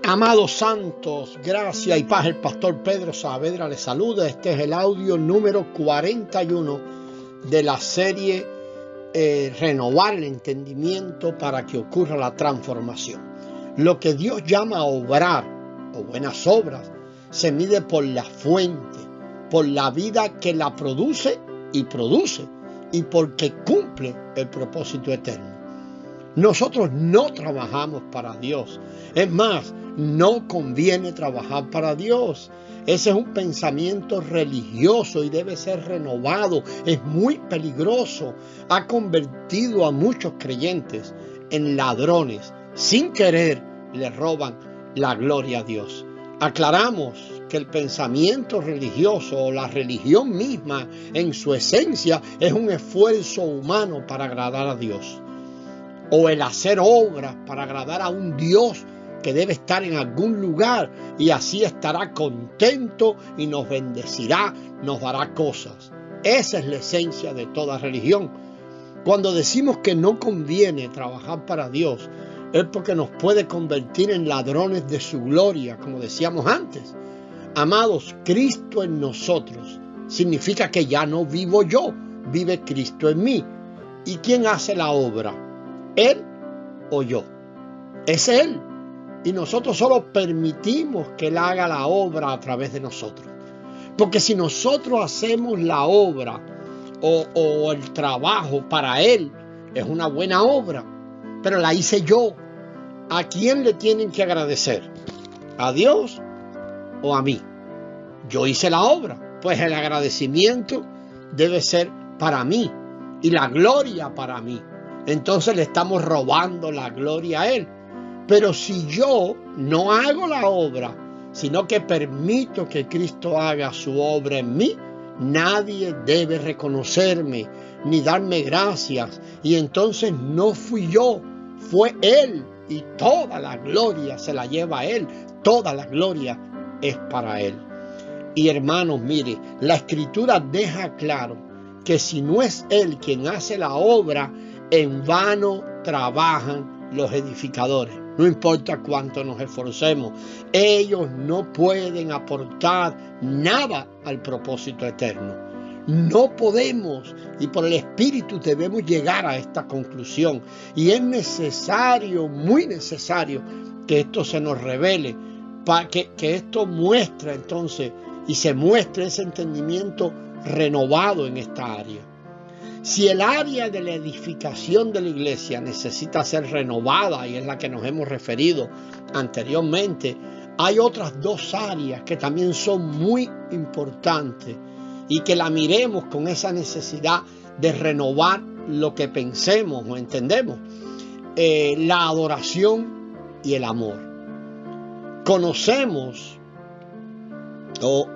Amados santos, gracia y paz, el pastor Pedro Saavedra les saluda. Este es el audio número 41 de la serie Renovar el entendimiento para que ocurra la transformación. Lo que Dios llama a obrar o buenas obras se mide por la fuente, por la vida que la produce y porque cumple el propósito eterno. Nosotros no trabajamos para Dios. Es más, no conviene trabajar para Dios. Ese es un pensamiento religioso y debe ser renovado. Es muy peligroso. Ha convertido a muchos creyentes en ladrones. Sin querer, le roban la gloria a Dios. Aclaramos que el pensamiento religioso o la religión misma en su esencia es un esfuerzo humano para agradar a Dios. O el hacer obras para agradar a un Dios que debe estar en algún lugar y así estará contento y nos bendecirá, nos dará cosas. Esa es la esencia de toda religión. Cuando decimos que no conviene trabajar para Dios, es porque nos puede convertir en ladrones de su gloria, como decíamos antes. Amados, Cristo en nosotros significa que ya no vivo yo, vive Cristo en mí. ¿Y quién hace la obra? ¿Él o yo? Es Él. Y nosotros solo permitimos que Él haga la obra a través de nosotros. Porque si nosotros hacemos la obra o el trabajo para Él, es una buena obra. Pero la hice yo. ¿A quién le tienen que agradecer? ¿A Dios o a mí? Yo hice la obra. Pues el agradecimiento debe ser para mí y la gloria para mí. Entonces le estamos robando la gloria a Él. Pero si yo no hago la obra, sino que permito que Cristo haga su obra en mí, nadie debe reconocerme ni darme gracias. Y entonces no fui yo, fue Él. Y toda la gloria se la lleva a Él. Toda la gloria es para Él. Y hermanos, mire, la Escritura deja claro que si no es Él quien hace la obra, en vano trabajan los edificadores. No importa cuánto nos esforcemos, ellos no pueden aportar nada al propósito eterno. No podemos, y por el Espíritu debemos llegar a esta conclusión. Y es necesario, muy necesario, que esto se nos revele, para que esto muestre entonces y se muestre ese entendimiento renovado en esta área. Si el área de la edificación de la iglesia necesita ser renovada, y es la que nos hemos referido anteriormente, hay otras dos áreas que también son muy importantes y que la miremos con esa necesidad de renovar lo que pensemos o entendemos. La adoración y el amor.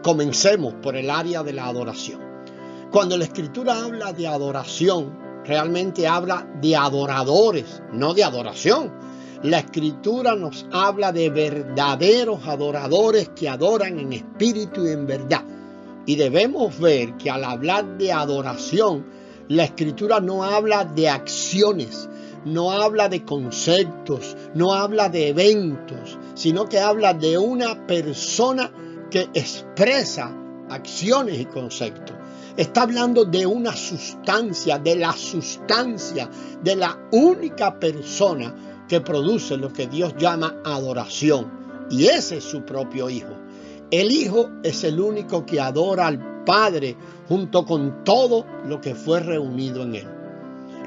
Comencemos por el área de la adoración. Cuando la Escritura habla de adoración, realmente habla de adoradores, no de adoración. La Escritura nos habla de verdaderos adoradores que adoran en espíritu y en verdad. Y debemos ver que al hablar de adoración, la Escritura no habla de acciones, no habla de conceptos, no habla de eventos, sino que habla de una persona que expresa acciones y conceptos. Está hablando de una sustancia, de la única persona que produce lo que Dios llama adoración. Y ese es su propio Hijo. El Hijo es el único que adora al Padre junto con todo lo que fue reunido en Él.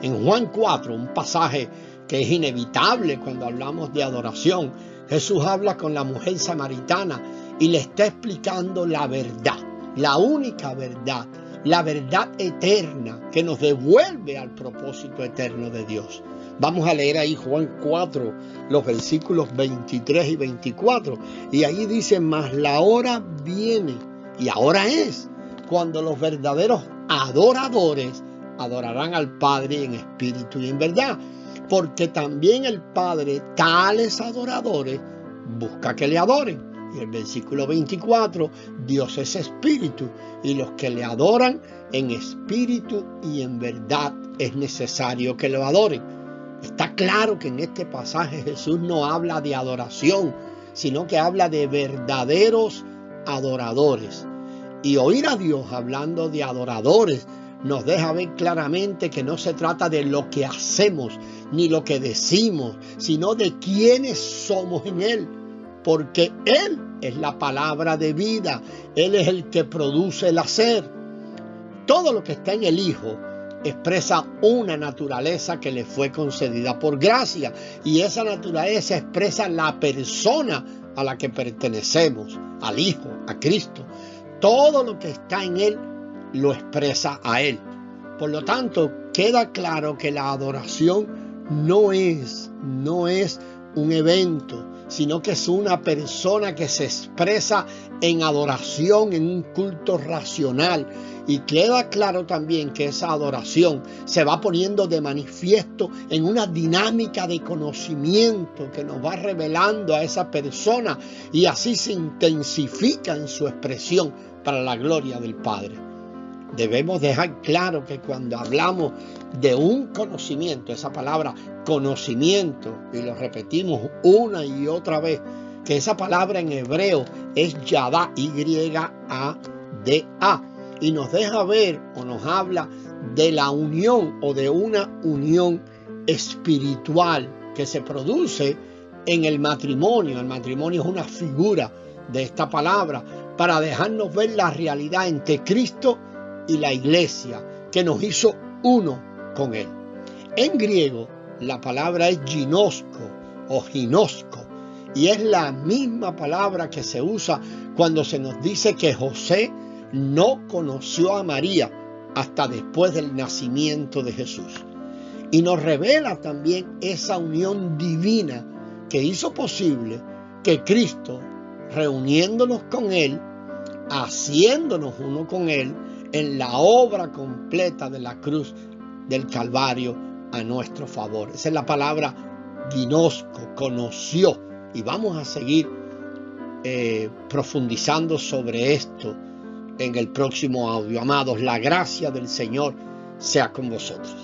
En Juan 4, un pasaje que es inevitable cuando hablamos de adoración, Jesús habla con la mujer samaritana y le está explicando la verdad, la única verdad. La verdad eterna que nos devuelve al propósito eterno de Dios. Vamos a leer ahí Juan 4, los versículos 23 y 24. Y ahí dice, mas la hora viene, y ahora es, cuando los verdaderos adoradores adorarán al Padre en espíritu y en verdad. Porque también el Padre, tales adoradores, busca que le adoren. Y el versículo 24, Dios es espíritu, y los que le adoran en espíritu y en verdad es necesario que lo adoren. Está claro que en este pasaje Jesús no habla de adoración, sino que habla de verdaderos adoradores. Y oír a Dios hablando de adoradores nos deja ver claramente que no se trata de lo que hacemos ni lo que decimos, sino de quiénes somos en Él, porque Él es la palabra de vida, Él es el que produce el hacer. Todo lo que está en el Hijo expresa una naturaleza que le fue concedida por gracia, y esa naturaleza expresa la persona a la que pertenecemos, al Hijo, a Cristo. Todo lo que está en Él lo expresa a Él. Por lo tanto, queda claro que la adoración no es un evento, sino que es una persona que se expresa en adoración, en un culto racional. Y queda claro también que esa adoración se va poniendo de manifiesto en una dinámica de conocimiento que nos va revelando a esa persona, y así se intensifica en su expresión para la gloria del Padre. Debemos dejar claro que cuando hablamos de un conocimiento, esa palabra conocimiento, y lo repetimos una y otra vez, que esa palabra en hebreo es Yadá, Y-A-D-A, y nos deja ver o nos habla de la unión o de una unión espiritual que se produce en el matrimonio. El matrimonio es una figura de esta palabra para dejarnos ver la realidad entre Cristo y la iglesia, que nos hizo uno con Él. En griego, la palabra es ginosco o ginosco, y es la misma palabra que se usa cuando se nos dice que José no conoció a María hasta después del nacimiento de Jesús. Y nos revela también esa unión divina que hizo posible que Cristo, reuniéndonos con Él, haciéndonos uno con Él, en la obra completa de la cruz del Calvario a nuestro favor. Esa es la palabra ginosco, conoció. Y vamos a seguir profundizando sobre esto en el próximo audio. Amados, la gracia del Señor sea con vosotros.